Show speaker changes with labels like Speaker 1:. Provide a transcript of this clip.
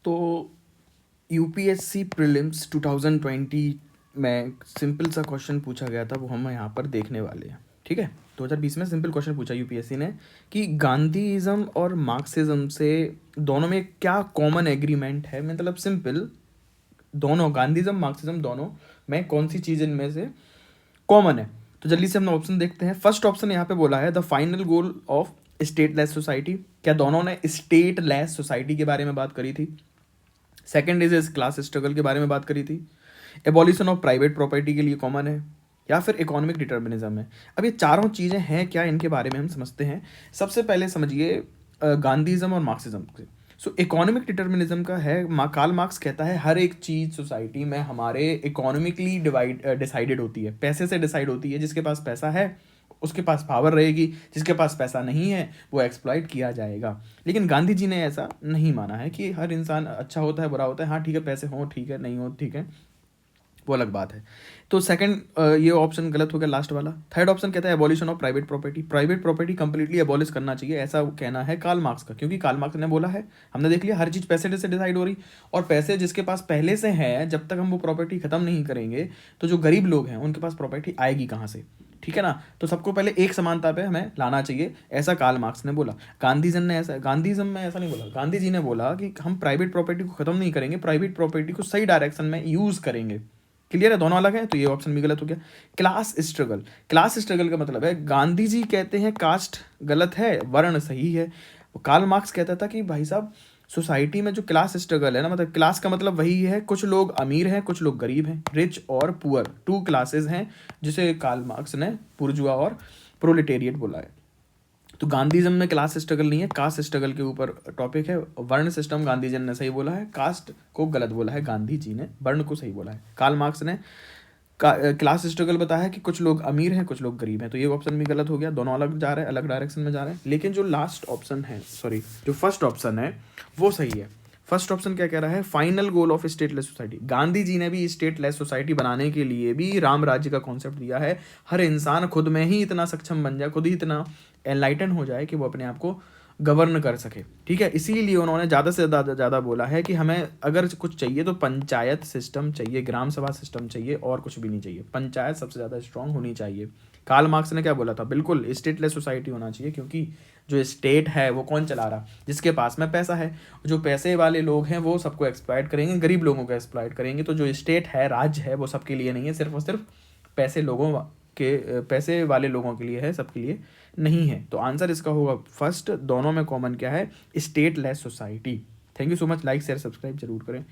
Speaker 1: तो UPSC prelims 2020 में simple सा क्वेश्चन पूछा गया था, वो हम यहाँ पर देखने वाले हैं। ठीक है, 2020 में सिंपल क्वेश्चन पूछा यूपीएससी ने कि गांधीइज्म और मार्क्सिज्म से दोनों में क्या कॉमन एग्रीमेंट है। मतलब सिंपल, दोनों गांधीइज्म मार्क्सिज्म दोनों में कौन सी चीज़ इनमें से कॉमन है। तो जल्दी से हम ऑप्शन देखते हैं। फर्स्ट ऑप्शन यहाँ पे बोला है the final goal of stateless society. क्या दोनों ने स्टेटलेस सोसाइटी के बारे में बात करी थी? सेकंड इज क्लास स्ट्रगल के बारे में बात करी थी। एबॉलिशन ऑफ प्राइवेट प्रॉपर्टी के लिए कॉमन है, या फिर इकोनॉमिक डिटर्मिनिज्म है। अब ये चारों चीज़ें हैं क्या, इनके बारे में हम समझते हैं। सबसे पहले समझिए गांधीज्म और मार्क्सिज्म से। सो इकोनॉमिक डिटर्मिनिज्म का है, कार्ल मार्क्स कहता है हर एक चीज़ सोसाइटी में हमारे इकोनॉमिकली डिसाइडेड होती है, पैसे से डिसाइड होती है। जिसके पास पैसा है उसके पास पावर रहेगी, जिसके पास पैसा नहीं है वो एक्सप्लॉइट किया जाएगा। लेकिन गांधी जी ने ऐसा नहीं माना है कि हर इंसान अच्छा होता है बुरा होता है। हाँ ठीक है, पैसे हो ठीक है, नहीं हो ठीक है, वो अलग बात है। तो सेकंड ये ऑप्शन गलत हो गया, लास्ट वाला। थर्ड ऑप्शन कहता है abolition of private property. Private property completely abolish करना चाहिए, ऐसा कहना है कार्ल मार्क्स का, क्योंकि कार्ल मार्क्स ने बोला है, हमने देख लिया हर चीज़ पैसे से डिसाइड हो रही, और पैसे जिसके पास पहले से है, जब तक हम वो प्रॉपर्टी खत्म नहीं करेंगे तो जो गरीब लोग हैं उनके पास प्रॉपर्टी आएगी कहाँ से? ठीक है ना। तो सबको पहले एक समानता पे हमें लाना चाहिए, ऐसा कार्ल मार्क्स ने बोला। गांधीज़म में ऐसा नहीं बोला। गांधी जी ने बोला कि हम प्राइवेट प्रॉपर्टी को खत्म नहीं करेंगे, प्राइवेट प्रॉपर्टी को सही डायरेक्शन में यूज करेंगे। क्लियर है, दोनों अलग है, तो ये ऑप्शन भी गलत हो गया। Class struggle. क्लास स्ट्रगल का मतलब है, गांधी जी कहते हैं कास्ट गलत है, वर्ण सही है। कार्ल मार्क्स कहता था कि भाई साहब सोसाइटी में जो क्लास स्ट्रगल है ना, मतलब क्लास का मतलब वही है, कुछ लोग अमीर हैं कुछ लोग गरीब हैं, रिच और पुअर, टू क्लासेस हैं, जिसे कार्ल मार्क्स ने बुर्जुआ और प्रोलेटेरिएट बोला है। तो गांधीज्म में क्लास स्ट्रगल नहीं है, कास्ट स्ट्रगल के ऊपर टॉपिक है। वर्ण सिस्टम गांधी जी ने सही बोला है, कास्ट को गलत बोला है गांधी जी ने, वर्ण को सही बोला है। कार्ल मार्क्स ने क्लास स्ट्रगल बताया कि कुछ लोग अमीर हैं कुछ लोग गरीब हैं, तो ये ऑप्शन भी गलत हो गया, दोनों अलग जा रहे हैं, अलग डायरेक्शन में जा रहे हैं। लेकिन जो लास्ट ऑप्शन है, सॉरी जो फर्स्ट ऑप्शन है वो सही है। फर्स्ट ऑप्शन क्या कह रहा है? Final goal of stateless society. Gandhi ji ने भी स्टेटलेस सोसाइटी बनाने के लिए भी राम राज्य का कॉन्सेप्ट दिया है। हर इंसान खुद में ही इतना सक्षम बन जाए, खुद ही इतना एनलाइटन हो जाए कि वो अपने आप को गवर्न कर सके। ठीक है, इसीलिए उन्होंने ज़्यादा से ज़्यादा बोला है कि हमें अगर कुछ चाहिए तो पंचायत सिस्टम चाहिए, ग्राम सभा सिस्टम चाहिए, और कुछ भी नहीं चाहिए। पंचायत सबसे ज़्यादा स्ट्रांग होनी चाहिए। कार्ल मार्क्स ने क्या बोला था? बिल्कुल स्टेटलेस सोसाइटी होना चाहिए, क्योंकि जो स्टेट है वो कौन चला रहा? जिसके पास में पैसा है। जो पैसे वाले लोग हैं वो सबको एक्सप्लॉइट करेंगे, गरीब लोगों को एक्सप्लॉइट करेंगे। तो जो स्टेट है, राज्य है, वो सबके लिए नहीं है, सिर्फ और सिर्फ पैसे वाले लोगों के लिए है, सबके लिए नहीं है। तो आंसर इसका होगा फर्स्ट। दोनों में कॉमन क्या है? Stateless society. Thank you so much, like share subscribe जरूर करें।